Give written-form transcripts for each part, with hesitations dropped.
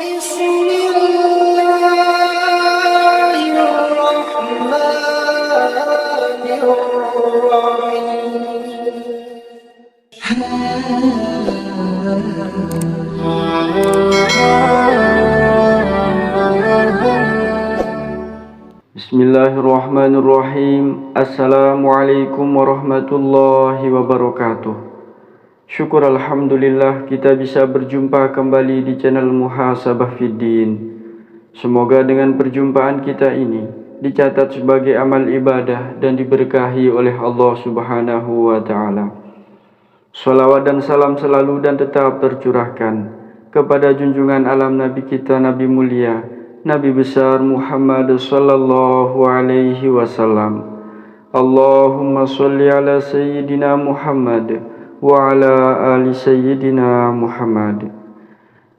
بسم الله الرحمن الرحيم. Bismillahirrahmanirrahim. Assalamualaikum warahmatullahi wabarakatuh. Syukur alhamdulillah kita bisa berjumpa kembali di channel Muhasabah Fiddin. Semoga dengan perjumpaan kita ini dicatat sebagai amal ibadah dan diberkahi oleh Allah Subhanahu wa taala. Salawat dan salam selalu dan tetap tercurahkan kepada junjungan alam Nabi kita, Nabi mulia, Nabi besar Muhammad sallallahu alaihi wasallam. Allahumma sholli ala sayyidina Muhammad wa ala ali sayyidina Muhammad.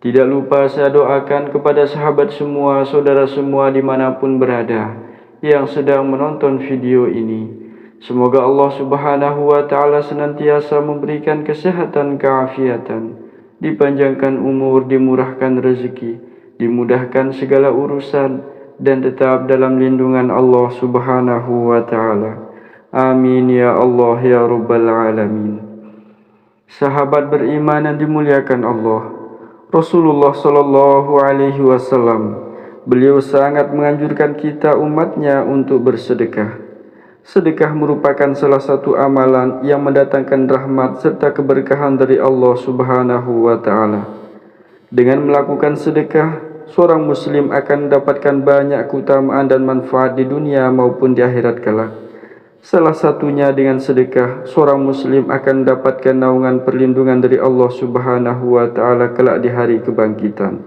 Tidak lupa saya doakan kepada sahabat semua, saudara semua dimanapun berada yang sedang menonton video ini. Semoga Allah Subhanahu wa ta'ala senantiasa memberikan kesehatan, keafiatan, dipanjangkan umur, dimurahkan rezeki, dimudahkan segala urusan, dan tetap dalam lindungan Allah Subhanahu wa ta'ala. Amin ya Allah ya Rabbal Alamin. Sahabat beriman yang dimuliakan Allah, Rasulullah sallallahu alaihi wasallam, beliau sangat menganjurkan kita umatnya untuk bersedekah. Sedekah merupakan salah satu amalan yang mendatangkan rahmat serta keberkahan dari Allah Subhanahu wa ta'ala. Dengan melakukan sedekah, seorang muslim akan mendapatkan banyak keutamaan dan manfaat di dunia maupun di akhirat kelak. Salah satunya dengan sedekah, seorang muslim akan mendapatkan naungan perlindungan dari Allah Subhanahu wa ta'ala kelak di hari kebangkitan.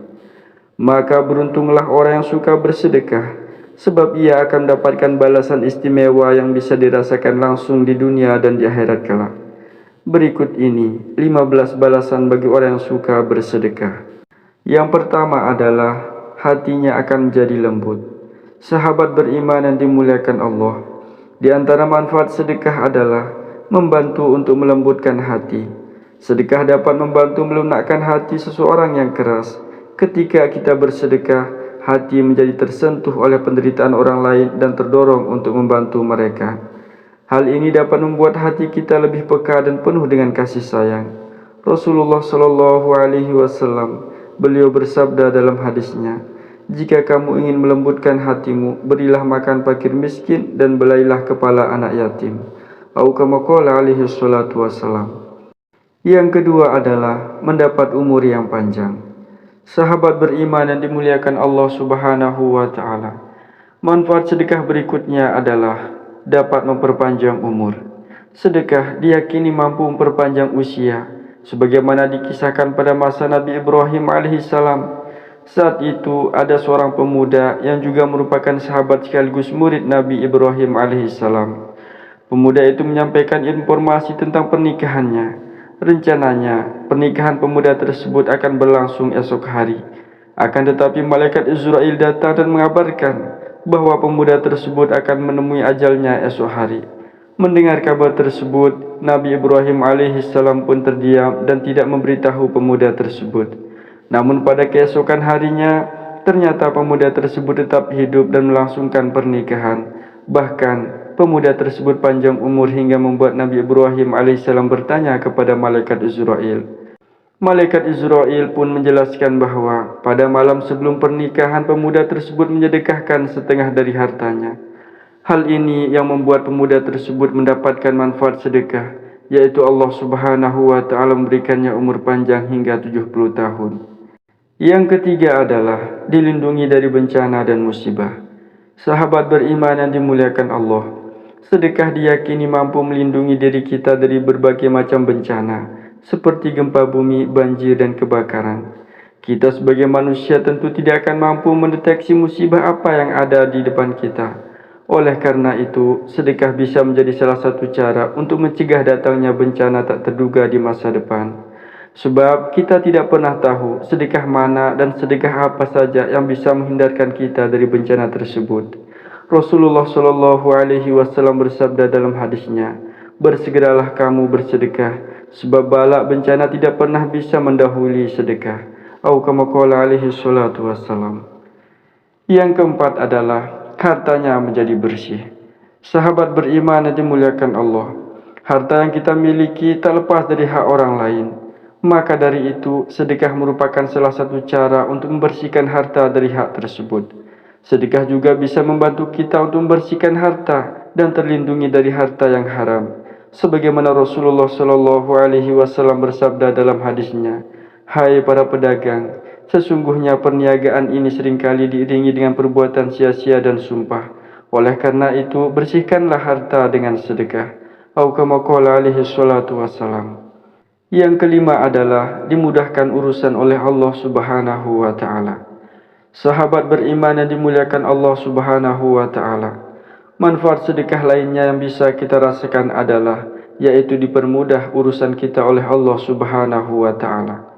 Maka beruntunglah orang yang suka bersedekah, sebab ia akan mendapatkan balasan istimewa yang bisa dirasakan langsung di dunia dan di akhirat kelak. Berikut ini 15 balasan bagi orang yang suka bersedekah. Yang pertama adalah hatinya akan menjadi lembut. Sahabat beriman yang dimuliakan Allah, di antara manfaat sedekah adalah membantu untuk melembutkan hati. Sedekah dapat membantu melunakkan hati seseorang yang keras. Ketika kita bersedekah, hati menjadi tersentuh oleh penderitaan orang lain dan terdorong untuk membantu mereka. Hal ini dapat membuat hati kita lebih peka dan penuh dengan kasih sayang. Rasulullah sallallahu alaihi wasallam, beliau bersabda dalam hadisnya, "Jika kamu ingin melembutkan hatimu, berilah makan fakir miskin dan belailah kepala anak yatim." Atau kama qala alaihi salatu wassalam. Yang kedua adalah mendapat umur yang panjang. Sahabat beriman yang dimuliakan Allah Subhanahu wa ta'ala, manfaat sedekah berikutnya adalah dapat memperpanjang umur. Sedekah diyakini mampu memperpanjang usia, sebagaimana dikisahkan pada masa Nabi Ibrahim alaihissalam. Saat itu ada seorang pemuda yang juga merupakan sahabat sekaligus murid Nabi Ibrahim alaihissalam. Pemuda itu menyampaikan informasi tentang pernikahannya. Rencananya pernikahan pemuda tersebut akan berlangsung esok hari. Akan tetapi malaikat Israel datang dan mengabarkan bahwa pemuda tersebut akan menemui ajalnya esok hari. Mendengar kabar tersebut, Nabi Ibrahim alaihissalam pun terdiam dan tidak memberitahu pemuda tersebut. Namun pada keesokan harinya, ternyata pemuda tersebut tetap hidup dan melangsungkan pernikahan. Bahkan pemuda tersebut panjang umur hingga membuat Nabi Ibrahim alaihissalam bertanya kepada malaikat Israel. Malaikat Israel pun menjelaskan bahwa pada malam sebelum pernikahan pemuda tersebut menyedekahkan setengah dari hartanya. Hal ini yang membuat pemuda tersebut mendapatkan manfaat sedekah, yaitu Allah Subhanahu wa ta'ala memberikannya umur panjang hingga 70 tahun. Yang ketiga adalah dilindungi dari bencana dan musibah. Sahabat beriman yang dimuliakan Allah, sedekah diyakini mampu melindungi diri kita dari berbagai macam bencana, seperti gempa bumi, banjir, dan kebakaran. Kita sebagai manusia tentu tidak akan mampu mendeteksi musibah apa yang ada di depan kita. Oleh karena itu, sedekah bisa menjadi salah satu cara untuk mencegah datangnya bencana tak terduga di masa depan. Sebab kita tidak pernah tahu sedekah mana dan sedekah apa saja yang bisa menghindarkan kita dari bencana tersebut. Rasulullah sallallahu alaihi wasallam bersabda dalam hadisnya, "Bersegeralah kamu bersedekah, sebab bala bencana tidak pernah bisa mendahului sedekah." Atau kama qala alaihi salatu wassalam. Yang keempat adalah hartanya menjadi bersih. Sahabat beriman yang dimuliakan Allah, harta yang kita miliki tak lepas dari hak orang lain. Maka dari itu, sedekah merupakan salah satu cara untuk membersihkan harta dari hak tersebut. Sedekah juga bisa membantu kita untuk membersihkan harta dan terlindungi dari harta yang haram. Sebagaimana Rasulullah Shallallahu Alaihi Wasallam bersabda dalam hadisnya, "Hai para pedagang, sesungguhnya perniagaan ini seringkali diiringi dengan perbuatan sia-sia dan sumpah. Oleh karena itu, bersihkanlah harta dengan sedekah." Atau kama qala alaihi salatu wassalam. Yang kelima adalah dimudahkan urusan oleh Allah Subhanahu wa taala. Sahabat beriman yang dimuliakan Allah Subhanahu wa taala, manfaat sedekah lainnya yang bisa kita rasakan adalah yaitu dipermudah urusan kita oleh Allah Subhanahu wa taala.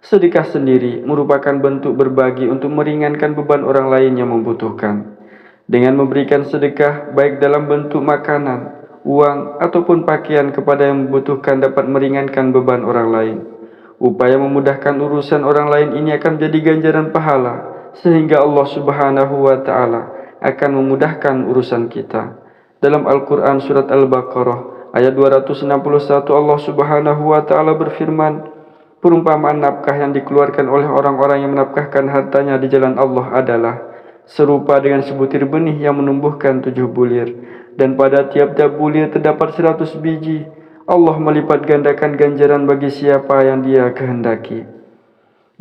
Sedekah sendiri merupakan bentuk berbagi untuk meringankan beban orang lain yang membutuhkan. Dengan memberikan sedekah baik dalam bentuk makanan, uang ataupun pakaian kepada yang membutuhkan dapat meringankan beban orang lain. Upaya memudahkan urusan orang lain ini akan menjadi ganjaran pahala, sehingga Allah Subhanahu wa taala akan memudahkan urusan kita. Dalam Al-Qur'an surat Al-Baqarah ayat 261 Allah Subhanahu wa taala berfirman, perumpamaan nafkah yang dikeluarkan oleh orang-orang yang menafkahkan hartanya di jalan Allah adalah serupa dengan sebutir benih yang menumbuhkan 7 bulir, dan pada tiap-tiap bulir terdapat 100 biji. Allah melipat gandakan ganjaran bagi siapa yang Dia kehendaki.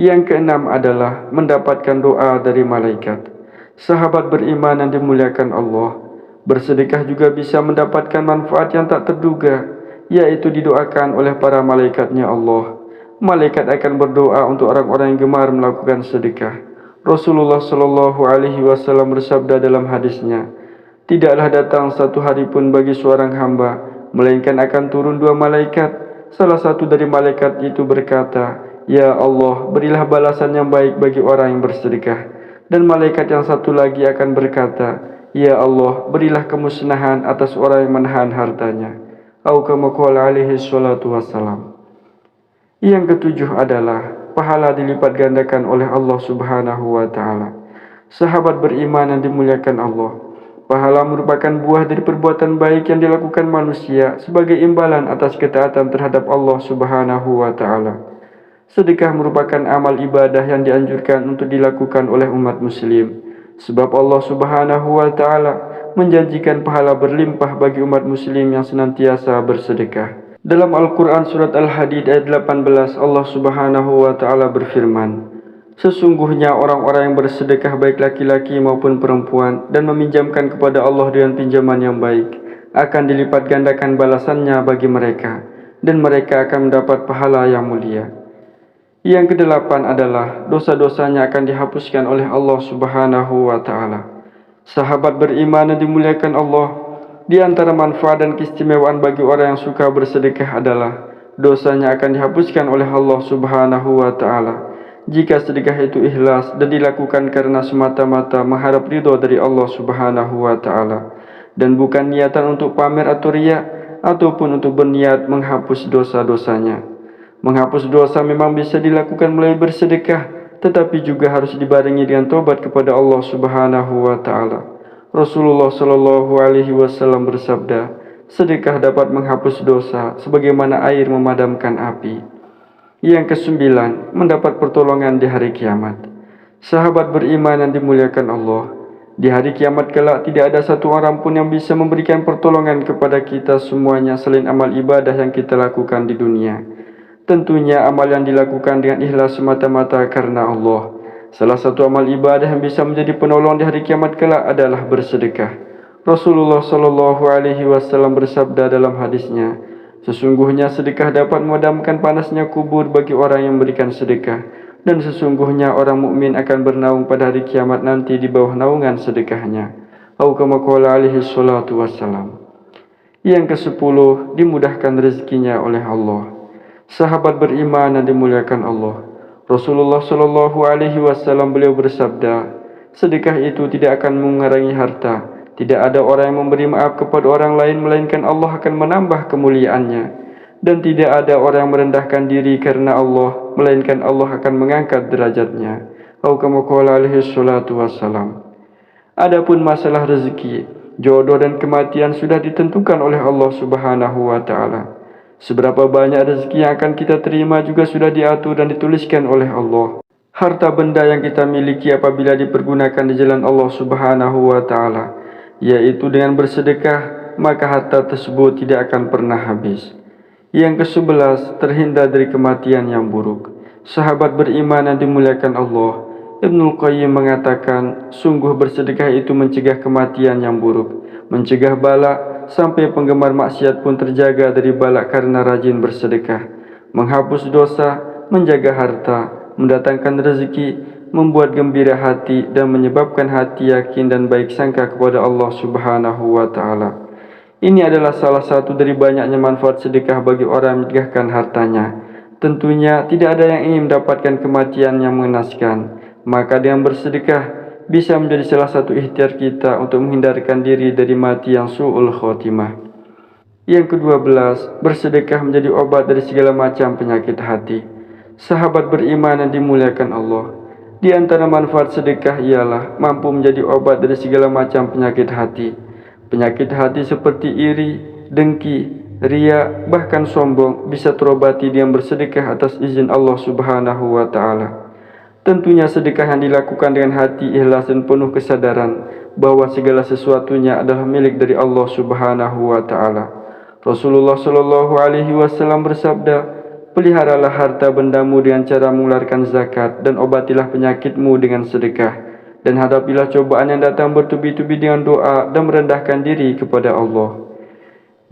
Yang keenam adalah mendapatkan doa dari malaikat. Sahabat beriman yang dimuliakan Allah, bersedekah juga bisa mendapatkan manfaat yang tak terduga, yaitu didoakan oleh para malaikatnya Allah. Malaikat akan berdoa untuk orang-orang yang gemar melakukan sedekah. Rasulullah Shallallahu Alaihi Wasallam bersabda dalam hadisnya, tidaklah datang satu hari pun bagi seorang hamba, melainkan akan turun 2 malaikat. Salah satu dari malaikat itu berkata, "Ya Allah, berilah balasan yang baik bagi orang yang bersedekah." Dan malaikat yang satu lagi akan berkata, "Ya Allah, berilah kemusnahan atas orang yang menahan hartanya." Atau kama qala alaihi salatu wassalam. Yang ketujuh adalah pahala dilipat gandakan oleh Allah Subhanahu wa taala. Sahabat beriman yang dimuliakan Allah, pahala merupakan buah dari perbuatan baik yang dilakukan manusia sebagai imbalan atas ketaatan terhadap Allah Subhanahu wa taala. Sedekah merupakan amal ibadah yang dianjurkan untuk dilakukan oleh umat muslim, sebab Allah Subhanahu wa taala menjanjikan pahala berlimpah bagi umat muslim yang senantiasa bersedekah. Dalam Al-Qur'an surat Al-Hadid ayat 18 Allah Subhanahu wa taala berfirman, sesungguhnya orang-orang yang bersedekah baik laki-laki maupun perempuan dan meminjamkan kepada Allah dengan pinjaman yang baik, akan dilipat gandakan balasannya bagi mereka, dan mereka akan mendapat pahala yang mulia. Yang kedelapan adalah dosa-dosanya akan dihapuskan oleh Allah Subhanahu wa taala. Sahabat beriman yang dimuliakan Allah, di antara manfaat dan keistimewaan bagi orang yang suka bersedekah adalah dosanya akan dihapuskan oleh Allah Subhanahu wa taala jika sedekah itu ikhlas dan dilakukan karena semata-mata mengharap ridho dari Allah Subhanahu wa taala dan bukan niatan untuk pamer atau riya ataupun untuk berniat menghapus dosa-dosanya. Menghapus dosa memang bisa dilakukan melalui bersedekah, tetapi juga harus dibarengi dengan tobat kepada Allah Subhanahu wa taala. Rasulullah Shallallahu Alaihi Wasallam bersabda, sedekah dapat menghapus dosa sebagaimana air memadamkan api. Yang kesembilan, mendapat pertolongan di hari kiamat. Sahabat beriman yang dimuliakan Allah, di hari kiamat kelak tidak ada satu orang pun yang bisa memberikan pertolongan kepada kita semuanya selain amal ibadah yang kita lakukan di dunia. Tentunya amal yang dilakukan dengan ikhlas semata-mata karena Allah. Salah satu amal ibadah yang bisa menjadi penolong di hari kiamat kelak adalah bersedekah. Rasulullah Shallallahu Alaihi Wasallam bersabda dalam hadisnya, sesungguhnya sedekah dapat memadamkan panasnya kubur bagi orang yang memberikan sedekah, dan sesungguhnya orang mukmin akan bernaung pada hari kiamat nanti di bawah naungan sedekahnya. Atau kama qala alaihi salatu wassalam. Yang ke-10, dimudahkan rezekinya oleh Allah. Sahabat beriman yang dimuliakan Allah, Rasulullah Shallallahu Alaihi Wasallam beliau bersabda, sedekah itu tidak akan mengurangi harta. Tidak ada orang yang memberi maaf kepada orang lain melainkan Allah akan menambah kemuliaannya. Dan tidak ada orang yang merendahkan diri karena Allah, melainkan Allah akan mengangkat derajatnya. Atau kama qala alaihi salatu wassalam. Adapun masalah rezeki, jodoh dan kematian sudah ditentukan oleh Allah Subhanahu wa taala. Seberapa banyak rezeki yang akan kita terima juga sudah diatur dan dituliskan oleh Allah. Harta benda yang kita miliki apabila dipergunakan di jalan Allah Subhanahu wa taala, yaitu dengan bersedekah, maka harta tersebut tidak akan pernah habis. Yang ke-11, terhindar dari kematian yang buruk. Sahabat beriman yang dimuliakan Allah, Ibnul Qayyim mengatakan, sungguh bersedekah itu mencegah kematian yang buruk, mencegah bala, sampai penggemar maksiat pun terjaga dari bala karena rajin bersedekah, menghapus dosa, menjaga harta, mendatangkan rezeki, membuat gembira hati, dan menyebabkan hati yakin dan baik sangka kepada Allah Subhanahu wa ta'ala. Ini adalah salah satu dari banyaknya manfaat sedekah bagi orang yang menyedekahkan hartanya. Tentunya tidak ada yang ingin mendapatkan kematian yang mengenaskan. Maka dengan bersedekah bisa menjadi salah satu ikhtiar kita untuk menghindarkan diri dari mati yang su'ul khotimah. Yang ke-12, bersedekah menjadi obat dari segala macam penyakit hati. Sahabat beriman yang dimuliakan Allah, di antara manfaat sedekah ialah mampu menjadi obat dari segala macam penyakit hati. Penyakit hati seperti iri, dengki, ria, bahkan sombong bisa terobati dengan bersedekah atas izin Allah Subhanahu wa ta'ala. Tentunya sedekah yang dilakukan dengan hati ikhlas dan penuh kesadaran bahwa segala sesuatunya adalah milik dari Allah Subhanahu wa ta'ala. Rasulullah Shallallahu alaihi wasallam bersabda, peliharalah harta bendamu dengan cara mengeluarkan zakat dan obatilah penyakitmu dengan sedekah. Dan hadapilah cobaan yang datang bertubi-tubi dengan doa dan merendahkan diri kepada Allah.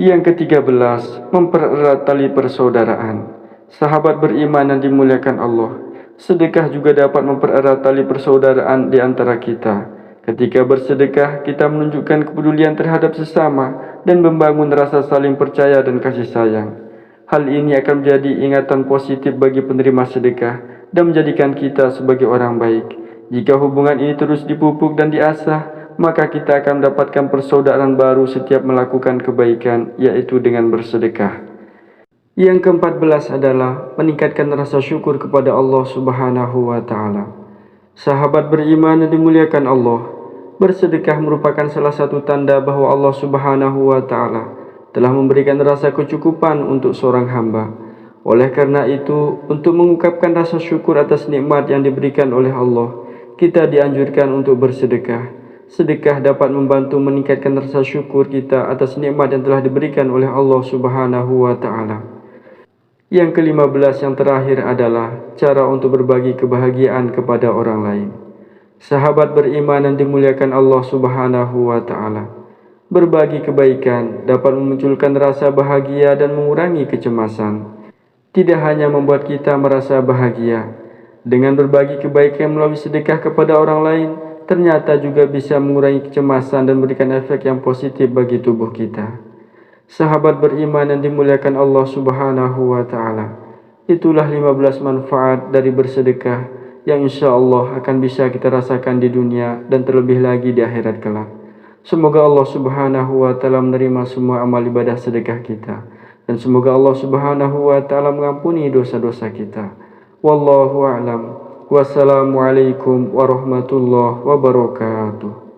Yang ke-13, mempererat tali persaudaraan. Sahabat beriman yang dimuliakan Allah, sedekah juga dapat mempererat tali persaudaraan di antara kita. Ketika bersedekah, kita menunjukkan kepedulian terhadap sesama dan membangun rasa saling percaya dan kasih sayang. Hal ini akan menjadi ingatan positif bagi penerima sedekah dan menjadikan kita sebagai orang baik. Jika hubungan ini terus dipupuk dan diasah, maka kita akan mendapatkan persaudaraan baru setiap melakukan kebaikan, yaitu dengan bersedekah. Yang ke-14 adalah meningkatkan rasa syukur kepada Allah Subhanahu wa ta'ala. Sahabat beriman yang dimuliakan Allah, bersedekah merupakan salah satu tanda bahwa Allah Subhanahu wa ta'ala telah memberikan rasa kecukupan untuk seorang hamba. Oleh karena itu, untuk mengungkapkan rasa syukur atas nikmat yang diberikan oleh Allah, kita dianjurkan untuk bersedekah. Sedekah dapat membantu meningkatkan rasa syukur kita atas nikmat yang telah diberikan oleh Allah Subhanahu wa ta'ala. Yang ke-15 yang terakhir adalah cara untuk berbagi kebahagiaan kepada orang lain. Sahabat beriman yang dimuliakan Allah Subhanahu wa ta'ala, berbagi kebaikan dapat memunculkan rasa bahagia dan mengurangi kecemasan. Tidak hanya membuat kita merasa bahagia, dengan berbagi kebaikan melalui sedekah kepada orang lain, ternyata juga bisa mengurangi kecemasan dan memberikan efek yang positif bagi tubuh kita. Sahabat beriman yang dimuliakan Allah Subhanahu wa ta'ala, itulah 15 manfaat dari bersedekah yang insya Allah akan bisa kita rasakan di dunia dan terlebih lagi di akhirat kelak. Semoga Allah Subhanahu wa ta'ala menerima semua amal ibadah sedekah kita, dan semoga Allah Subhanahu wa ta'ala mengampuni dosa-dosa kita. Wallahu a'lam. Wassalamualaikum warahmatullahi wabarakatuh.